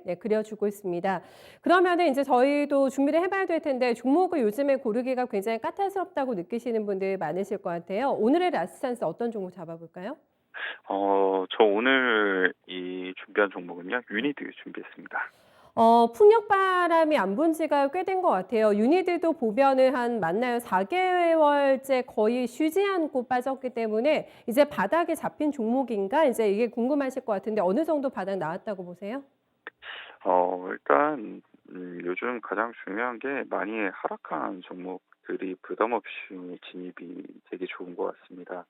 네, 그려주고 있습니다. 그러면은 이제 저희도 준비를 해봐야 될 텐데 종목을 요즘에 고르기가 굉장히 까탈스럽다고 느끼시는 분들 많으실 것 같아요. 오늘의 라스트 찬스 어떤 종목 잡아볼까요? 저 오늘 이 준비한 종목은요. 유니드 준비했습니다. 풍력 바람이 안 분 지가 꽤 된 것 같아요. 유니드도 보면은 한 맞나요? 4개월째 거의 쉬지 않고 빠졌기 때문에 이제 바닥에 잡힌 종목인가? 이제 이게 궁금하실 것 같은데 어느 정도 바닥 나왔다고 보세요? 일단 요즘 가장 중요한 게 많이 하락한 종목들이 부담 없이 진입이 되게 좋은 것 같습니다.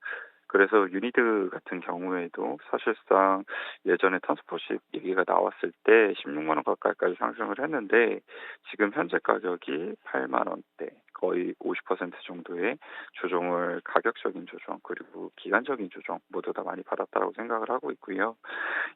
그래서 유니드 같은 경우에도 사실상 예전에 탄스포십 얘기가 나왔을 때 16만 원 가까이까지 상승을 했는데 지금 현재 가격이 8만 원대 거의 50% 정도의 조정을 가격적인 조정 그리고 기간적인 조정 모두 다 많이 받았다고 생각을 하고 있고요.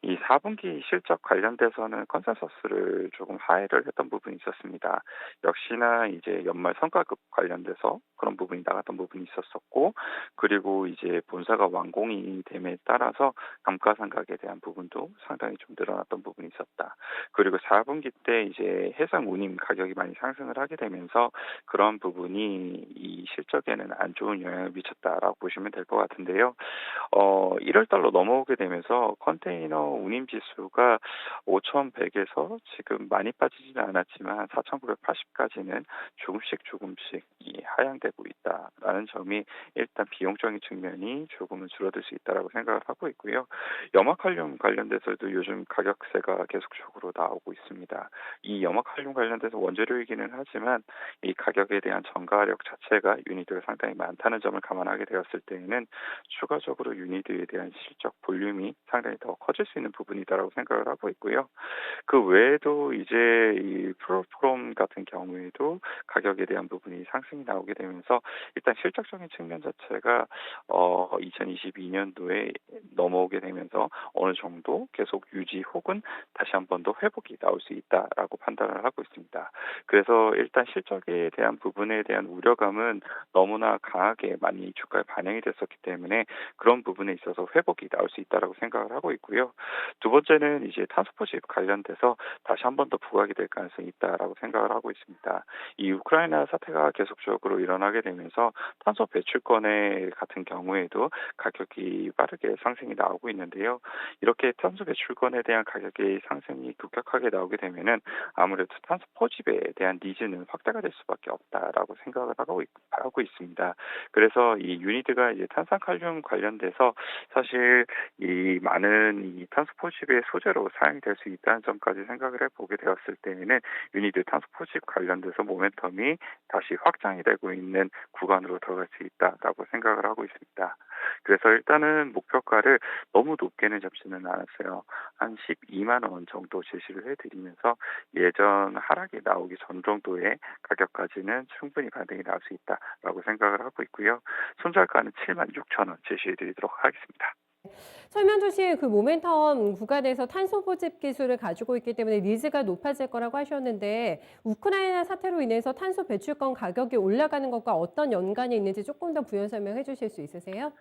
이 4분기 실적 관련돼서는 컨센서스를 조금 하회를 했던 부분이 있었습니다. 역시나 이제 연말 성과급 관련돼서 그런 부분이 나갔던 부분이 있었었고, 그리고 이제 본사가 완공이 됨에 따라서 감가상각에 대한 부분도 상당히 좀 늘어났던 부분이 있었다. 그리고 4분기 때 이제 해상 운임 가격이 많이 상승을 하게 되면서 그런 부분이 이 실적에는 안 좋은 영향을 미쳤다라고 보시면 될 것 같은데요. 1월 달로 넘어오게 되면서 컨테이너 운임 지수가 5,100에서 지금 많이 빠지지는 않았지만 4,980까지는 조금씩 이 하향되고 있다라는 점이 일단 비용적인 측면이 조금은 줄어들 수 있다라고 생각을 하고 있고요. 염화칼륨 관련돼서도 요즘 가격세가 계속적으로 나오고 있습니다. 이 염화칼륨 관련돼서 원재료이기는 하지만 이 가격에 대한 전가력 자체가 유니트가 상당히 많다는 점을 감안하게 되었을 때에는 추가적으로 유니드에 대한 실적 볼륨이 상당히 더 커질 수 있는 부분이다라고 생각을 하고 있고요. 그 외에도 이제 이 프로프롬 같은 경우에도 가격에 대한 부분이 상승이 나오게 되면서 일단 실적적인 측면 자체가 2022년도에 넘어오게 되면서 어느 정도 계속 유지 혹은 다시 한 번 더 회복이 나올 수 있다라고 판단을 하고 있습니다. 그래서 일단 실적에 대한 부분에 대한 우려감은 너무나 강하게 많이 주가에 반영이 됐었기 때문에 그런 부분에 있어서 회복이 나올 수 있다라고 생각을 하고 있고요. 두 번째는 이제 탄소포집 관련돼서 다시 한 번 더 부각이 될 가능성이 있다라고 생각을 하고 있습니다. 이 우크라이나 사태가 계속적으로 일어나게 되면서 탄소 배출권의 같은 경우에도 가격이 빠르게 상승이 나오고 있는데요. 이렇게 탄소 배출권에 대한 가격의 상승이 급격하게 나오게 되면은 아무래도 탄소 포집에 대한 니즈는 확대가 될 수밖에 없다라고 생각을 하고 있습니다. 그래서 이 유니드가 이제 탄산칼륨 관련돼서 사실 이 많은 이 탄소 포집의 소재로 사용이 될 수 있다는 점까지 생각을 해보게 되었을 때에는 유니드 탄소 포집 관련돼서 모멘텀이 다시 확장이 되고 있는 구간으로 들어갈 수 있다라고 생각을 하고 있습니다. 그래서 일단은 목표가를 너무 높게는 잡지는 않았어요. 한 12만 원 정도 제시를 해드리면서 예전 하락이 나오기 전 정도의 가격까지는 충분히 반등이 나올 수 있다라고 생각을 하고 있고요. 손절가는 7만 6천 원 제시해드리도록 하겠습니다. 설명 주신 그 모멘텀 구간에서 탄소 보집 기술을 가지고 있기 때문에 니즈가 높아질 거라고 하셨는데 우크라이나 사태로 인해서 탄소 배출권 가격이 올라가는 것과 어떤 연관이 있는지 조금 더 부연 설명해 주실 수 있으세요?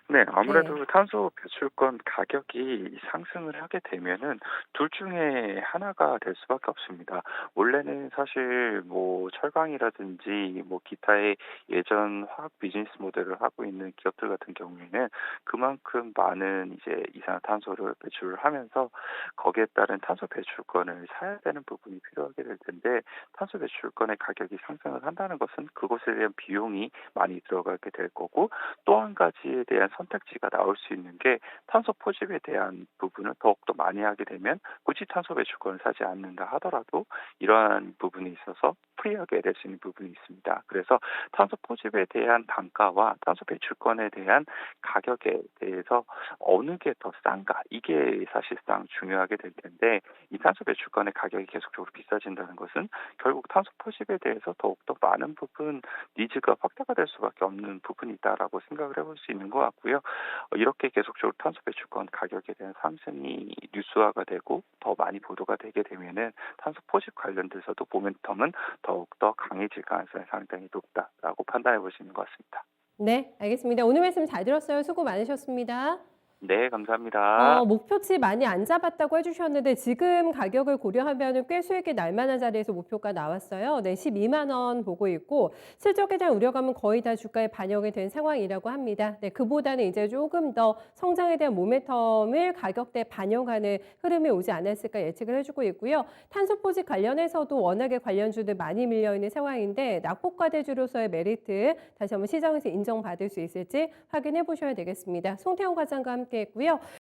네. 네. 아무래도 탄소 배출권 가격이 상승을 하게 되면은 둘 중에 하나가 될 수밖에 없습니다. 원래는 사실 뭐 철강이라든지 뭐 기타의 예전 화학 비즈니스 모델을 하고 있는 기업들 같은 경우에는 그만큼 많은 이제 이산화탄소를 배출을 하면서 거기에 따른 탄소 배출권을 사야 되는 부분이 필요하게 될 텐데 탄소 배출권의 가격이 상승을 한다는 것은 그것에 대한 비용이 많이 들어가게 될 거고 또 한 가지에 대한 선택지가 나올 수 있는 게 탄소 포집에 대한 부분을 더욱더 많이 하게 되면 굳이 탄소 배출권을 사지 않는다 하더라도 이러한 부분에 있어서 프리하게 될 수 있는 부분이 있습니다. 그래서 탄소 포집에 대한 단가와 탄소 배출권에 대한 가격에 대해서 어느 게 더 싼가 이게 사실상 중요하게 될 텐데 이 탄소 배출권의 가격이 계속적으로 비싸진다는 것은 결국 탄소 포집에 대해서 더욱더 많은 부분 니즈가 확대가 될 수밖에 없는 부분이 있다라고 생각을 해볼 수 있는 것 같고요. 이렇게 계속적으로 탄소 배출권 가격에 대한 상승이 뉴스화가 되고 더 많이 보도가 되게 되면은 탄소 포집 관련돼서도 모멘텀은 더욱더 강해질 가능성이 상당히 높다라고 판단해 볼 수 있는 것 같습니다. 네, 알겠습니다. 오늘 말씀 잘 들었어요. 수고 많으셨습니다. 네, 감사합니다. 목표치 많이 안 잡았다고 해주셨는데 지금 가격을 고려하면 꽤 수익이 날 만한 자리에서 목표가 나왔어요. 네, 12만 원 보고 있고 실적에 대한 우려감은 거의 다 주가에 반영이 된 상황이라고 합니다. 네, 그보다는 이제 조금 더 성장에 대한 모멘텀을 가격대에 반영하는 흐름이 오지 않았을까 예측을 해주고 있고요. 탄소포집 관련해서도 워낙에 관련주들 많이 밀려있는 상황인데 낙폭과대주로서의 메리트 다시 한번 시장에서 인정받을 수 있을지 확인해 보셔야 되겠습니다. 송태영 과장과 함께 했고요.